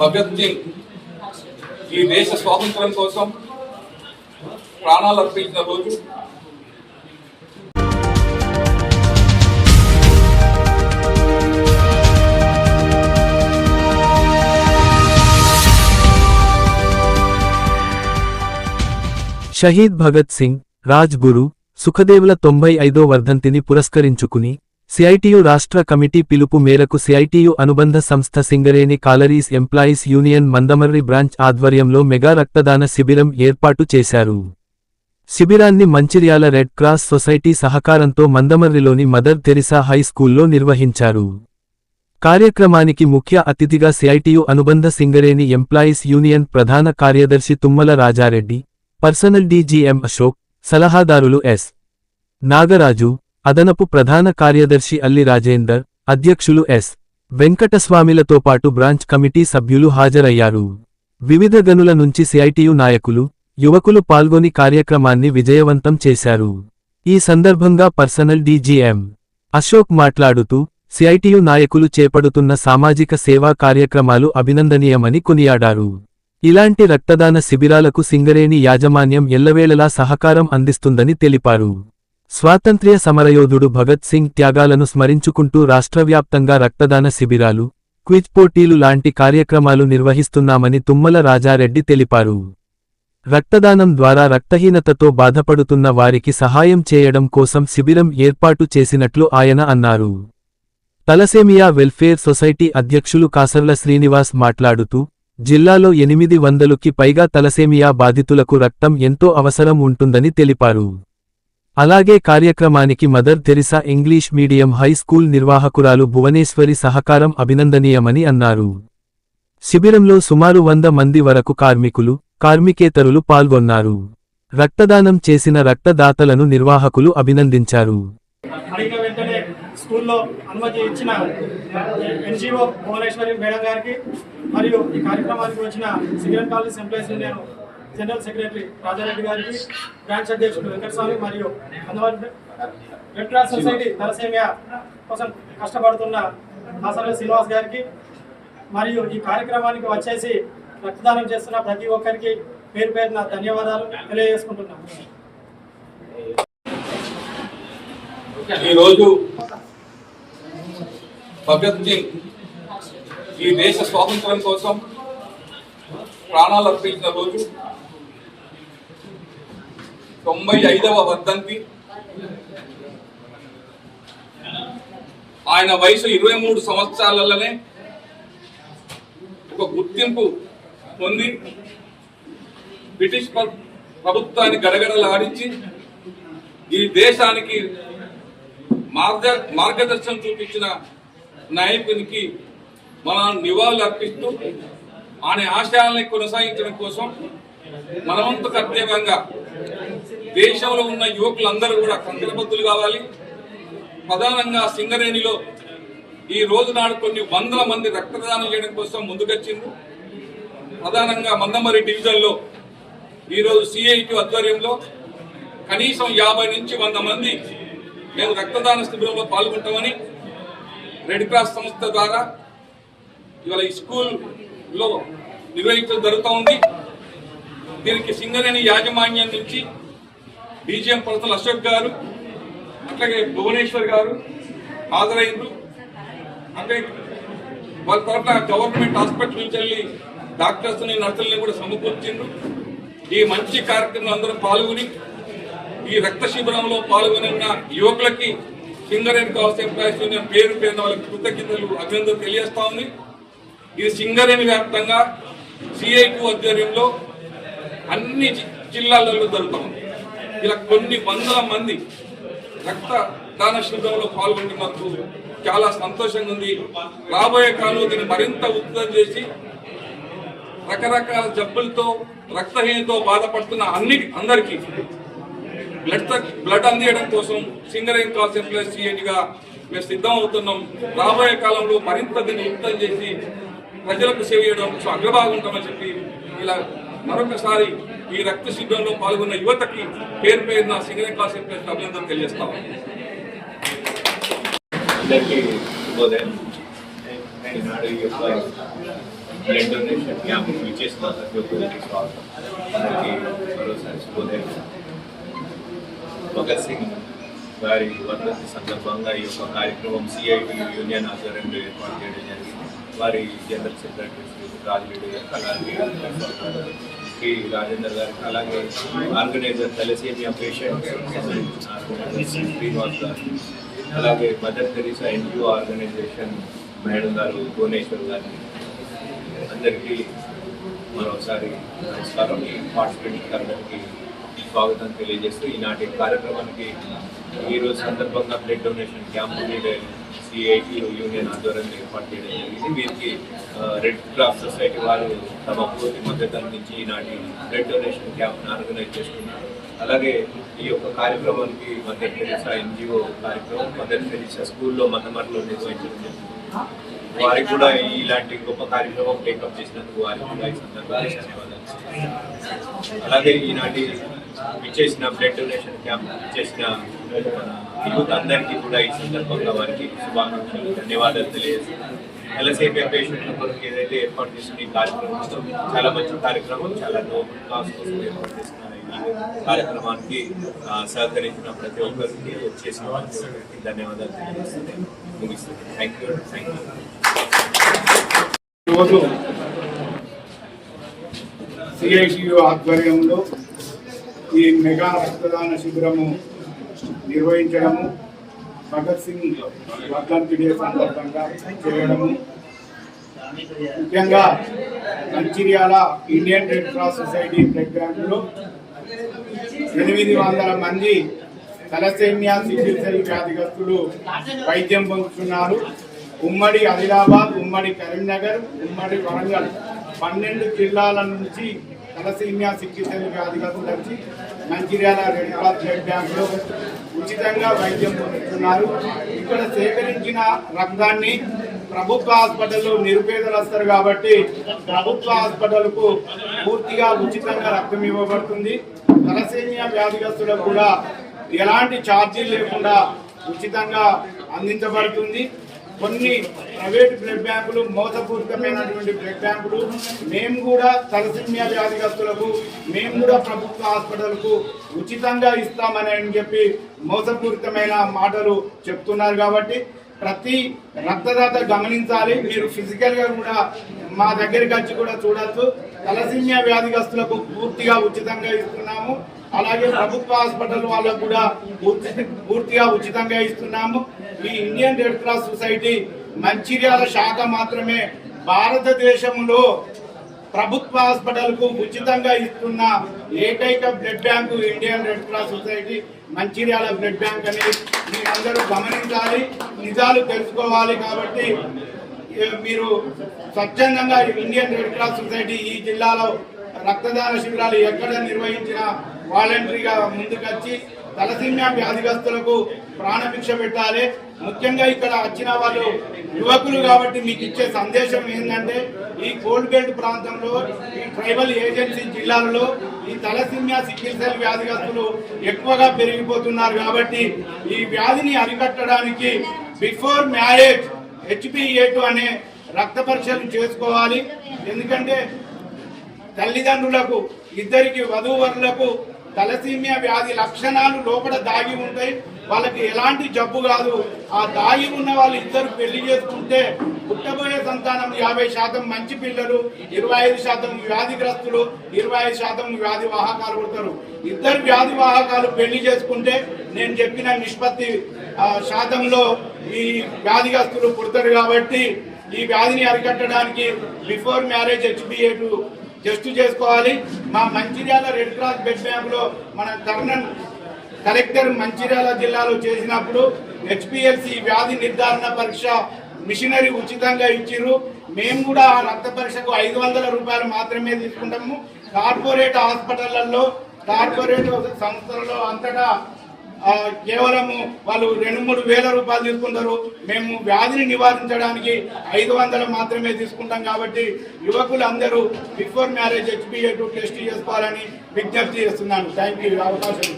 భగత్ సింగ్ ఈ దేశ స్వాతంత్రం కోసం ప్రాణాలు అర్పించిన రోజు. షహీద్ భగత్ సింగ్, రాజ్ గురు, సుఖదేవుల 95వ వర్ధంతిని పురస్కరించుకుని సిఐటియు రాష్ట్ర కమిటీ పిలుపు మేరకు సిఐటియు అనుబంధ సంస్థ Singareni collieries employees union Mandamarri branch ఆధ్వర్యంలో మెగా రక్తదాన శిబిరం ఏర్పాటు చేశారు. శిబిరాన్ని మంచిర్యాల రెడ్ క్రాస్ సొసైటీ సహకారంతో మందమర్రిలోని మదర్ తెరిసా హై స్కూల్లో నిర్వహించారు. కార్యక్రమానికి ముఖ్య అతిథిగా సిఐటియు అనుబంధ సింగరేణి ఎంప్లాయీస్ యూనియన్ ప్రధాన కార్యదర్శి తుమ్మల రాజారెడ్డి, పర్సనల్ డీజీఎం అశోక్, సలహాదారులు ఎస్. నాగరాజు, అదనపు ప్రధాన కార్యదర్శి అల్లి రాజేందర్, అధ్యక్షులు ఎస్. వెంకటస్వామిలతో పాటు బ్రాంచ్ కమిటీ సభ్యులు హాజరయ్యారు. వివిధ గనుల నుంచి సిఐటియు నాయకులు, యువకులు పాల్గొని కార్యక్రమాన్ని విజయవంతం చేశారు. ఈ సందర్భంగా పర్సనల్ డీజీఎం అశోక్ మాట్లాడుతూ సిఐటియు నాయకులు చేపడుతున్న సామాజిక సేవా కార్యక్రమాలు అభినందనీయమని కొనియాడారు. ఇలాంటి రక్తదాన శిబిరాలకు సింగరేణి యాజమాన్యం ఎల్లవేళలా సహకారం అందిస్తుందని తెలిపారు. స్వాతంత్ర్య సమరయోధుడు భగత్ సింగ్ త్యాగాలను స్మరించుకుంటూ రాష్ట్రవ్యాప్తంగా రక్తదాన శిబిరాలు, క్విజ్ పోటీలు లాంటి కార్యక్రమాలు నిర్వహిస్తున్నామని తుమ్మల రాజారెడ్డి తెలిపారు. రక్తదానం ద్వారా రక్తహీనతతో బాధపడుతున్న వారికి సహాయం చేయడం కోసం శిబిరం ఏర్పాటు చేసినట్లు ఆయన అన్నారు. తలసేమియా వెల్ఫేర్ సొసైటీ అధ్యక్షులు కాసర్ల శ్రీనివాస్ మాట్లాడుతూ జిల్లాలో 800కి పైగా తలసేమియా బాధితులకు రక్తం ఎంతో అవసరం ఉంటుందని తెలిపారు. అలాగే కార్యక్రమానికి Mother Teresa English medium high school నిర్వాహకురాలు భువనేశ్వరి సహకారం అభినందనీయమని అన్నారు. శిబిరంలో సుమారు 100 మంది వరకు కార్మికులు, కార్మికేతరులు పాల్గొన్నారు. రక్తదానం చేసిన రక్తదాతలను నిర్వాహకులు అభినందించారు. స్కూల్లో అనుమతి ఇచ్చిన ఎన్జిఓ భువనేశ్వరి మేడం గారికి మరియు ఈ కార్యక్రమానికి వచ్చిన Singareni colonies employees union general secretary Rajareddy గారికి, బ్రాంచ్ అధ్యక్షుడు వెంకటస్వామి మరియు రెడ్ క్రాస్ సొసైటీ తలసేమియా కోసం కష్టపడుతున్న కాసర్ల శ్రీనివాస్ గారికి మరియు ఈ కార్యక్రమానికి వచ్చేసి రక్తదానం చేస్తున్న ప్రతి ఒక్కరికి పేరు పేరున ధన్యవాదాలు తెలియజేసుకుంటున్నాను. ఈరోజు భగత్ సింగ్ ఈ దేశ స్వాతంత్రం కోసం ప్రాణాలు అర్పించిన రోజు. 95వ వర్ధంతి. ఆయన వయసు 23 సంవత్సరాలలోనే ఒక గుర్తింపు పొంది బ్రిటిష్ ప్రభుత్వాన్ని గడగడలాడించి ఈ దేశానికి మార్గదర్శనం చూపించిన నాయకునికి మనం నివాళులు అర్పిస్తూ ఆయన ఆశయాల్ని కొనసాగించడం కోసం మనవంతు కర్తవ్యంగా దేశంలో ఉన్న యువకులందరూ కూడా కంకణబద్దులు కావాలి. ప్రధానంగా సింగరేణిలో ఈ రోజు నాడు కొన్ని 100 మంది రక్తదానం చేయడం కోసం ముందుకొచ్చింది. ప్రధానంగా మందమర్రి డివిజన్లో ఈరోజు సిఐటి ఆధ్వర్యంలో కనీసం 50 నుంచి 100 మంది మేము రక్తదాన శిబిరంలో పాల్గొంటామని రెడ్ క్రాస్ సంస్థ ద్వారా ఇవాళ ఈ స్కూల్లో నిర్వహించడం జరుగుతూ ఉంది. దీనికి సింగరేణి యాజమాన్యం నుంచి డీజీఎం పర్సనల్ అశోక్ గారు, అట్లాగే భువనేశ్వర్ గారు హాజరైండ్రు. అంటే వాళ్ళ తరఫున గవర్నమెంట్ హాస్పిటల్ నుంచి వెళ్ళి డాక్టర్స్ని, నర్సుల్ని కూడా సమకూర్చిండ్రు. ఈ మంచి కార్యక్రమంలో అందరూ పాల్గొని ఈ రక్త శిబిరంలో పాల్గొన్న యువకులకి సింగరేణి కాలనీస్ ఎంప్లాయీస్ యూనియన్ పేరు పేరున వాళ్ళకి కృతజ్ఞతలు, అభినందనలు తెలియజేస్తా ఉంది. ఇది సింగరేణి వ్యాప్తంగా సిఐటి ఆధ్వర్యంలో అన్ని జిల్లాలలో జరుగుతూ ఉంది. ఇలా కొన్ని 100 మంది రక్తదాన శిబిరంలో పాల్గొంటున్నందుకు చాలా సంతోషంగా ఉంది. రాబోయే కాలంలో దీన్ని మరింత ఉత్తమం చేసి రకరకాల జబ్బులతో రక్తహీనతో బాధపడుతున్న అందరికీ బ్లడ్ అందించడం కోసం సింగరేణి కాలనీస్ ఎంప్లాయీస్ సిఐటిగా మేము సిద్ధం అవుతున్నాం. రాబోయే కాలంలో మరింత దీన్ని ఉత్తమం చేసి ప్రజలకు సేవ చేయడం కోసం అగ్రభాగం ఉంటామని చెప్పి ఇలా మరొకసారి ఈ రక్త శిబిరంలో పాల్గొన్న యువతకి పేరు పేరున సింగరేణి కాలనీస్ ఎంప్లాయీస్ అభినందనలు తెలియజేస్తాము. బ్లడ్ డొనేషన్ క్యాంప్ ఇచ్చేసిన ప్రతి ఒక్కరికి స్వాగతం. అందరికీ మరోసారి శుభోదయం. భగత్ సింగ్ గారి వర్ధంతి సందర్భంగా ఈ యొక్క కార్యక్రమం సిఐటి యూనియన్ ఆధ్వర్యంలో ఏర్పాటు చేయడం జరిగింది. వారి జనరల్ సెక్రటరీ శ్రీ రాజరెడ్డి గారికి, అలాగే శ్రీ రాజేందర్ గారికి, అలాగే organiser thalassaemia patients organiser Srinivas గారు, అలాగే Mother Teresa NGO organisation madam గారు భువనేశ్వర్ గారికి అందరికీ మరోసారి నమస్కారం. ఈ పార్టిసిపేట్ అందరికీ స్వాగతం తెలియజేస్తూ ఈనాటి కార్యక్రమానికి ఈరోజు సందర్భంగా blood donation camp CIT union ఆధ్వర్యంలో ఏర్పాటు చేయడం జరిగింది. వీరికి రెడ్ క్రాస్ సొసైటీ వారు తమ పూర్తి మద్దతు అందించి ఈనాటి బ్లడ్ డొనేషన్ క్యాంప్ను ఆర్గనైజ్ చేస్తున్నారు. అలాగే ఈ యొక్క కార్యక్రమానికి మదర్ తెరీసా ఎన్జిఓ కార్యక్రమం మదర్ తెరీసా స్కూల్లో మందమర్లో నిర్వహించడం జరిగింది. వారికి కూడా ఇలాంటి గొప్ప కార్యక్రమం టేకప్ చేసినందుకు వారికి కూడా ఈ సందర్భంగా ధన్యవాదాలు. అలాగే ఈనాటి ఇచ్చేసిన బ్లడ్ డొనేషన్ క్యాంప్ ఇచ్చేసిన యూత్ అందరికీ కూడా ఈ సందర్భంగా వారికి శుభాకాంక్షలు, ధన్యవాదాలు తెలియజేస్తున్నాను. ఎల్ఎస్ఏపీ పేషెంట్ల కొరకు ఏదైతే ఏర్పాటు చేసిన ఈ కార్యక్రమంతో చాలా మంచి కార్యక్రమం, చాలా నోబుల్ కాజ్ కోసం ఏర్పాటు చేసిన ఈ కార్యక్రమానికి సహకరించిన ప్రతి ఒక్కరికి చేసిన ప్రతి ఒక్కరికి ధన్యవాదాలు తెలియజేస్తుంది. ముగిస్తుంది. Thank you. ఈరోజు సిఐటియు ఆధ్వర్యంలో ఈ మెగా రక్తదాన శిబిరము నిర్వహించడము, భగత్ సింగ్ వర్ధంతి డే సందర్భంగా చేయడము, ముఖ్యంగా Mancherial Indian red cross society blood బ్యాంకులో 800 మంది తలసేమియా సికిల్ సెల్ వ్యాధిగ్రస్తులు వైద్యం పొందుతున్నారు. ఉమ్మడి ఆదిలాబాద్, ఉమ్మడి కరీంనగర్, ఉమ్మడి వరంగల్ 12 జిల్లాల నుంచి తలసేమియా సికిల్ సెల్ వ్యాధిగ్రస్తులు వచ్చి మంచిర్యాల రెడ్ క్రాస్ బ్లడ్ బ్యాంకులో ఉచితంగా వైద్యం పొందుతున్నారు. ఇక్కడ సేకరించిన రక్తాన్ని ప్రభుత్వ హాస్పిటల్లో నిరుపేదలు వస్తారు కాబట్టి ప్రభుత్వ హాస్పిటల్కు పూర్తిగా ఉచితంగా రక్తం ఇవ్వబడుతుంది. తలసేమియా వ్యాధిగ్రస్తులకు కూడా ఎలాంటి ఛార్జీలు లేకుండా ఉచితంగా అందించబడుతుంది. కొన్ని ప్రైవేట్ బ్లడ్ బ్యాంకులు మోసపూరితమైనటువంటి బ్లడ్ బ్యాంకులు మేము కూడా తలసేమియా వ్యాధిగ్రస్తులకు మేము కూడా ప్రభుత్వ హాస్పిటల్కు ఉచితంగా ఇస్తామని చెప్పి మోసపూరితమైన మాటలు చెప్తున్నారు. కాబట్టి ప్రతి రక్తదాత గమనించాలి. మీరు ఫిజికల్గా కూడా మా దగ్గరికి వచ్చి కూడా చూడొచ్చు. తలసేమియా వ్యాధిగ్రస్తులకు పూర్తిగా ఉచితంగా ఇస్తున్నాము. అలాగే ప్రభుత్వ హాస్పిటల్ వాళ్ళకు కూడా పూర్తిగా ఉచితంగా ఇస్తున్నాము. ఈ Indian red cross society Mancherial శాఖ మాత్రమే భారతదేశంలో ప్రభుత్వ హాస్పిటల్కు ఉచితంగా ఇస్తున్న ఏకైక blood bank Indian red cross society Mancherial blood bank అనేది మీరందరూ గమనించాలి, నిజాలు తెలుసుకోవాలి. కాబట్టి మీరు స్వచ్ఛందంగా ఇండియన్ రెడ్ క్రాస్ సొసైటీ ఈ జిల్లాలో రక్తదాన శిబిరాలు ఎక్కడ నిర్వహించినా వాలంటరీగా ముందుకొచ్చి తలసేమియా వ్యాధిగ్రస్తులకు ప్రాణభిక్ష పెట్టాలి. ముఖ్యంగా ఇక్కడ వచ్చిన వాళ్ళు యువకులు కాబట్టి మీకు ఇచ్చే సందేశం ఏంటంటే ఈ కోల్డ్ బెల్ట్ ప్రాంతంలో ఈ ట్రైబల్ ఏజెన్సీ జిల్లాలలో ఈ తలసేమియా సికిల్ సెల్ వ్యాధిగ్రస్తులు ఎక్కువగా పెరిగిపోతున్నారు. కాబట్టి ఈ వ్యాధిని అరికట్టడానికి బిఫోర్ మ్యారేజ్ HbA2 అనే రక్త పరీక్షలు చేసుకోవాలి. ఎందుకంటే తల్లిదండ్రులకు ఇద్దరికి వధూవరులకు తలసేమియా వ్యాధి లక్షణాలు లోపల దాగి ఉంటాయి. వాళ్ళకి ఎలాంటి జబ్బు కాదు. ఆ దాగి ఉన్న వాళ్ళు ఇద్దరు పెళ్లి చేసుకుంటే పుట్టబోయే సంతానం 50% మంచి పిల్లలు, 25% వ్యాధిగ్రస్తులు, 25% వ్యాధి వాహకాలు పుడతారు. ఇద్దరు వ్యాధి వాహకాలు పెళ్లి చేసుకుంటే నేను చెప్పిన నిష్పత్తి శాతంలో ఈ వ్యాధిగ్రస్తులు పుడతారు. కాబట్టి ఈ వ్యాధిని అరికట్టడానికి బిఫోర్ మ్యారేజ్ HbA2 టెస్ట్ చేసుకోవాలి. మా మంచిర్యాల రెడ్ క్రాస్ బ్లడ్ బ్యాంకులో మన కర్నల్ కలెక్టర్ మంచిర్యాల జిల్లాలో చేసినప్పుడు HPLC వ్యాధి నిర్ధారణ పరీక్ష మిషనరీ ఉచితంగా ఇచ్చిర్రు. మేము కూడా ఆ రక్త పరీక్షకు 500 రూపాయలు మాత్రమే తీసుకుంటాము. కార్పొరేట్ హాస్పిటళ్లలో, కార్పొరేట్ సంస్థలలో అంతటా కేవలము వాళ్ళు 2-3 వేల రూపాయలు తీసుకుంటారు. మేము వ్యాధిని నివారించడానికి 500 మాత్రమే తీసుకుంటాం. కాబట్టి యువకులు అందరూ బిఫోర్ మ్యారేజ్ HbA2 టెస్ట్ చేసుకోవాలని విజ్ఞప్తి చేస్తున్నాను. థ్యాంక్ యూ అవకాశం.